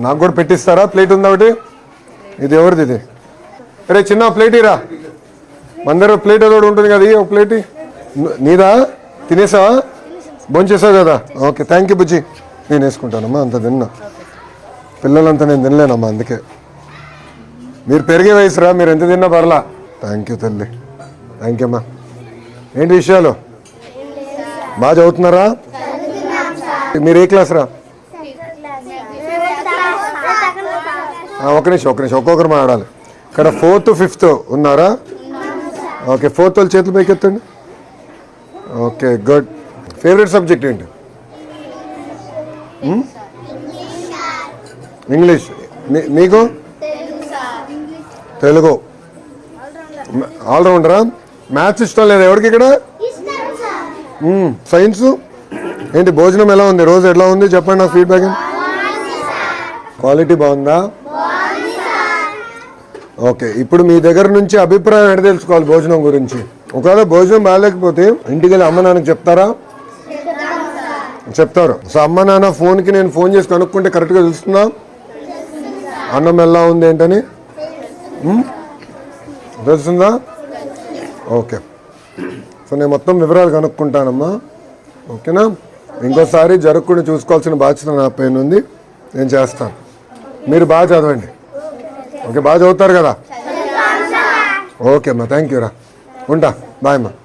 నాకు కూడా పెట్టిస్తారా? ప్లేట్ ఉందా ఒకటి? ఇది ఎవరిది ఇది? అరే చిన్న ప్లేట్ ఇరా. మందర ప్లేట్ ఏదో ఉంటుంది కదా, ఒక ప్లేట్ నీదా? తినేసావా? భోంచేసావు కదా? ఓకే, థ్యాంక్ యూ బుజ్జి. నేను వేసుకుంటానమ్మా, అంత తిన్నా. పిల్లలంతా నేను తినలేనమ్మా, అందుకే. మీరు పెరిగే వయసురా, మీరు ఎంత తిన్నా పర్లా. థ్యాంక్ యూ తల్లి, థ్యాంక్ యూ అమ్మా. ఏంటి విషయాలు? బాగా చదువుతున్నారా? మీరు ఏ క్లాస్ రా? ఒక నిమిషం ఒక్కొక్కరు మాట్లాడాలి. ఇక్కడ 4th 5th ఉన్నారా? ఓకే, 4th వాళ్ళు చేతులు పైకెత్తండి. Okay, good. ఫేవరెట్ సబ్జెక్ట్ ఏంటి? ఇంగ్లీష్. మీకు? తెలుగు. ఆల్రౌండరా? మ్యాథ్స్ ఇష్టం లేదా ఎవరికి ఇక్కడ? సైన్స్ ఏంటి? భోజనం ఎలా ఉంది? రోజు ఎలా ఉంది చెప్పండి నాకు ఫీడ్బ్యాక్. క్వాలిటీ బాగుందా? ఓకే, ఇప్పుడు మీ దగ్గర నుంచి అభిప్రాయం ఎడ తెలుసుకోవాలి భోజనం గురించి. ఒకవేళ భోజనం బాగాలేకపోతే ఇంటికి వెళ్ళి అమ్మ నాన్నకి చెప్తారా? చెప్తారు. సో అమ్మ నాన్న ఫోన్కి నేను ఫోన్ చేసి కనుక్కుంటే కరెక్ట్గా తెలుస్తుందా అన్నం ఎలా ఉంది ఏంటని? తెలుస్తుందా? ఓకే, సో నేను మొత్తం వివరాలు కనుక్కుంటానమ్మా. ఓకేనా? ఇంకోసారి జరగకుండా చూసుకోవాల్సిన బాధ్యత నా పైన ఉంది, నేను చేస్తాను. మీరు బాగా చదవండి. ఓకే, బాగా చదువుతారు కదా? ఓకే అమ్మా, థ్యాంక్ యూ రా. ఉంటా, బాయ్ అమ్మా.